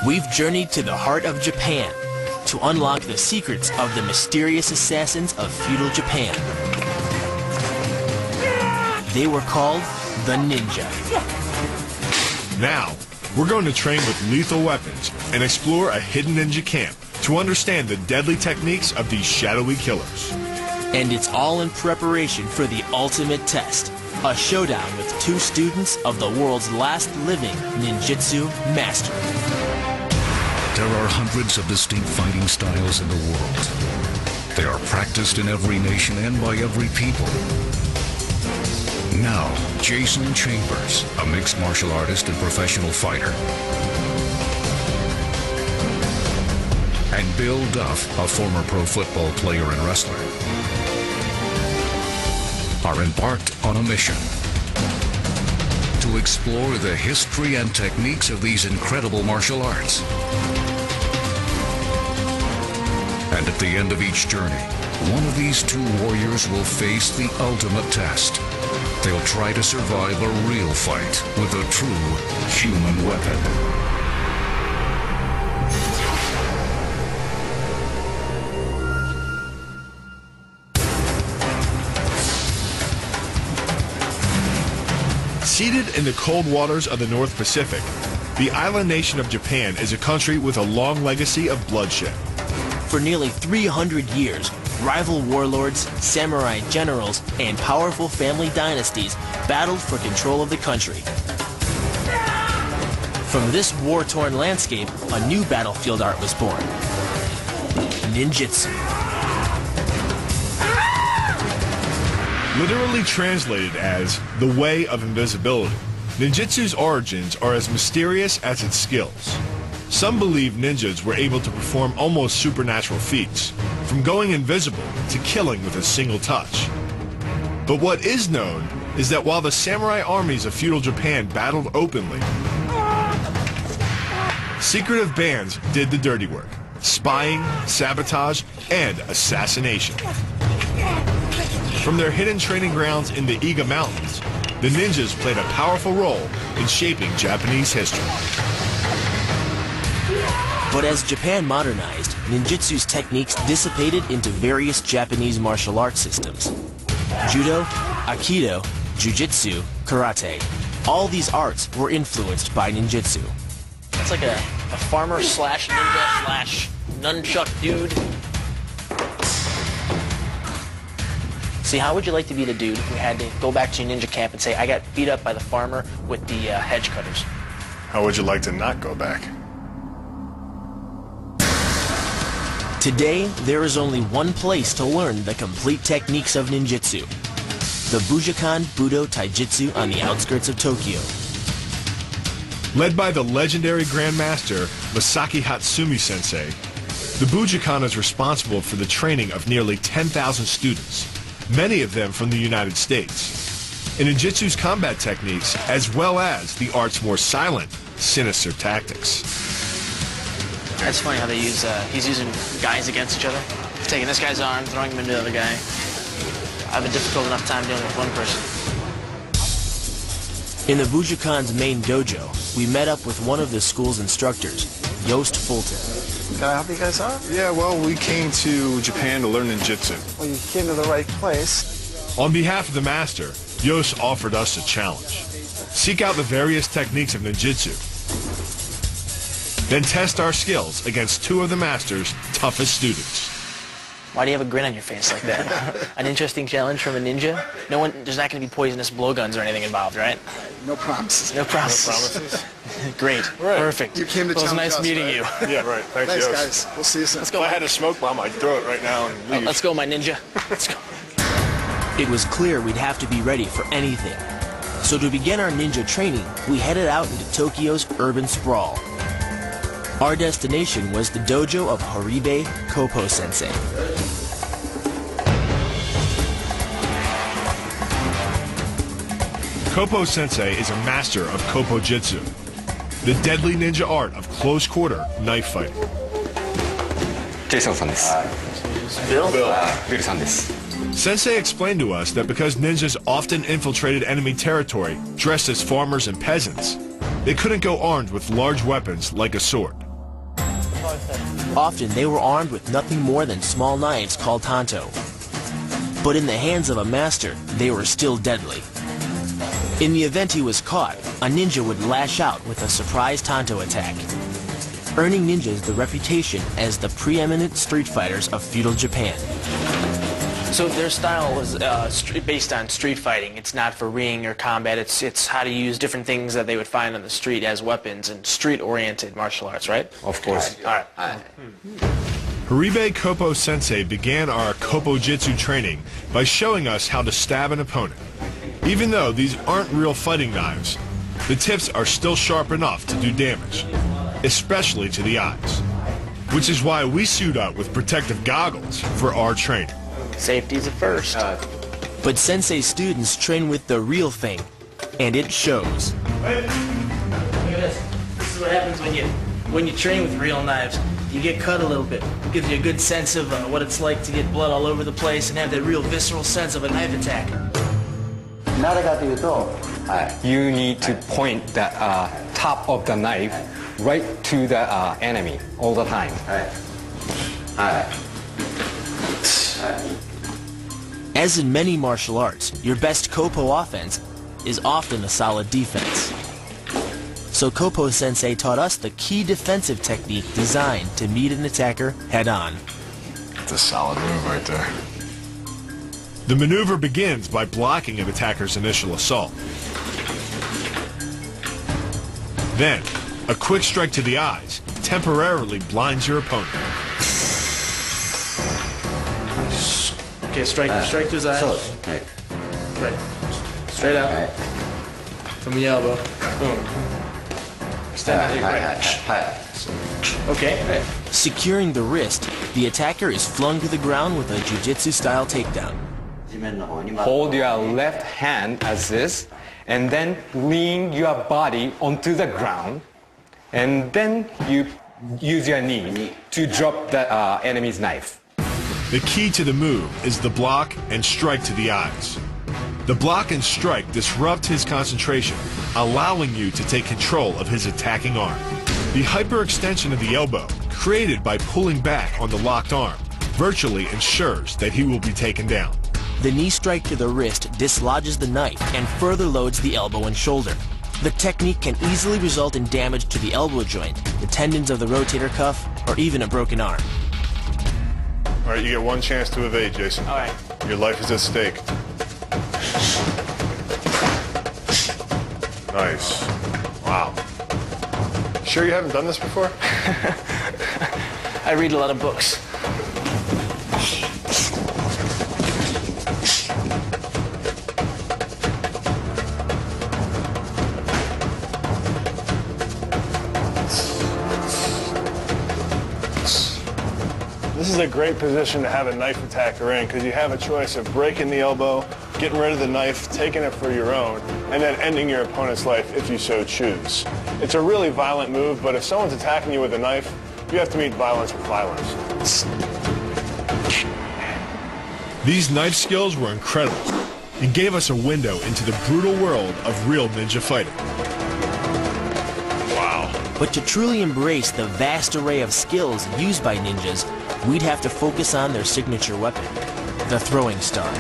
We've journeyed to the heart of Japan to unlock the secrets of the mysterious assassins of feudal Japan. They were called the Ninja. Now, we're going to train with lethal weapons and explore a hidden ninja camp to understand the deadly techniques of these shadowy killers. And it's all in preparation for the ultimate test, a showdown with two students of the world's last living ninjutsu master. There are hundreds of distinct fighting styles in the world. They are practiced in every nation and by every people. Now, Jason Chambers, a mixed martial artist and professional fighter, and Bill Duff, a former pro football player and wrestler, are embarked on a mission to explore the history and techniques of these incredible martial arts. And at the end of each journey, one of these two warriors will face the ultimate test. They'll try to survive a real fight with a true human weapon. Seated in the cold waters of the North Pacific, the island nation of Japan is a country with a long legacy of bloodshed. For nearly 300 years, rival warlords, samurai generals, and powerful family dynasties battled for control of the country. From this war-torn landscape, a new battlefield art was born: Ninjutsu. Literally translated as the way of invisibility, ninjutsu's origins are as mysterious as its skills. Some believe ninjas were able to perform almost supernatural feats, from going invisible to killing with a single touch. But what is known is that while the samurai armies of feudal Japan battled openly, secretive bands did the dirty work: spying, sabotage, and assassination. From their hidden training grounds in the Iga Mountains, the ninjas played a powerful role in shaping Japanese history. But as Japan modernized, ninjutsu's techniques dissipated into various Japanese martial arts systems: judo, aikido, jujitsu, karate. All these arts were influenced by ninjutsu. It's like a farmer slash ninja slash nunchuck dude. See, how would you like to be the dude who had to go back to your ninja camp and say, I got beat up by the farmer with the hedge cutters? How would you like to not go back? Today, there is only one place to learn the complete techniques of ninjutsu: the Budokan Budo Taijutsu on the outskirts of Tokyo. Led by the legendary Grandmaster Masaki Hatsumi Sensei, the Budokan is responsible for the training of nearly 10,000 students, many of them from the United States, in ninjutsu's combat techniques as well as the art's more silent, sinister tactics. It's funny how they use, he's using guys against each other. He's taking this guy's arm, throwing him into the other guy. I have a difficult enough time dealing with one person. In the Budokan's main dojo, we met up with one of the school's instructors, Yost Fulton. Can I help you guys out? Yeah, well, we came to Japan to learn ninjutsu. Well, you came to the right place. On behalf of the master, Yost offered us a challenge: seek out the various techniques of ninjutsu, then test our skills against two of the master's toughest students. Why do you have a grin on your face like that? An interesting challenge from a ninja? There's not going to be poisonous blowguns or anything involved, right? No promises. No promises. No promises? Great. Right. Perfect. You came to Well, it was challenge nice us, meeting right? you. Yeah, right. Thanks, Thanks, Yost. guys. We'll see you soon. Let's If go. I had a smoke bomb, I'd throw it right now and leave. Let's go, my ninja. Let's go. It was clear we'd have to be ready for anything. So to begin our ninja training, we headed out into Tokyo's urban sprawl. Our destination was the dojo of Horibe Kopo Sensei. Kopo Sensei is a master of Kopo Jitsu, the deadly ninja art of close-quarter knife fighting. ジェイソンさんです。ビルさんです。 Sensei explained to us that because ninjas often infiltrated enemy territory dressed as farmers and peasants, they couldn't go armed with large weapons like a sword. Often they were armed with nothing more than small knives called tanto. But in the hands of a master, they were still deadly. In the event he was caught, a ninja would lash out with a surprise tanto attack, earning ninjas the reputation as the preeminent street fighters of feudal Japan. So their style was based on street fighting. It's not for ring or combat. It's how to use different things that they would find on the street as weapons and street-oriented martial arts, right? Of course. All right. Haribe Kopo Sensei began our Kopo Jitsu training by showing us how to stab an opponent. Even though these aren't real fighting knives, the tips are still sharp enough to do damage, especially to the eyes. Which is why we suit up with protective goggles for our training. Safety's a first. But Sensei students train with the real thing, and it shows. Look at this. This is what happens when you train with real knives. You get cut a little bit. It gives you a good sense of what it's like to get blood all over the place and have that real visceral sense of a knife attack. You need to point the top of the knife right to the enemy all the time. As in many martial arts, your best Kopo offense is often a solid defense. So Kopo Sensei taught us the key defensive technique designed to meet an attacker head-on. That's a solid move right there. The maneuver begins by blocking an attacker's initial assault. Then, a quick strike to the eyes temporarily blinds your opponent. Okay, strike to his eyes. Right. Straight out. From the elbow. Boom. Stand here, right. Okay. Securing the wrist, the attacker is flung to the ground with a jiu-jitsu-style takedown. Hold your left hand as this, and then lean your body onto the ground, and then you use your knee to drop the enemy's knife. The key to the move is the block and strike to the eyes. The block and strike disrupt his concentration, allowing you to take control of his attacking arm. The hyperextension of the elbow, created by pulling back on the locked arm, virtually ensures that he will be taken down. The knee strike to the wrist dislodges the knife and further loads the elbow and shoulder. The technique can easily result in damage to the elbow joint, the tendons of the rotator cuff, or even a broken arm. All right, you get one chance to evade, Jason. All right. Your life is at stake. Nice. Wow. Sure you haven't done this before? I read a lot of books. This is a great position to have a knife attacker in because you have a choice of breaking the elbow, getting rid of the knife, taking it for your own, and then ending your opponent's life if you so choose. It's a really violent move, but if someone's attacking you with a knife, you have to meet violence with violence. These knife skills were incredible and gave us a window into the brutal world of real ninja fighting. Wow. But to truly embrace the vast array of skills used by ninjas, we'd have to focus on their signature weapon, the throwing star.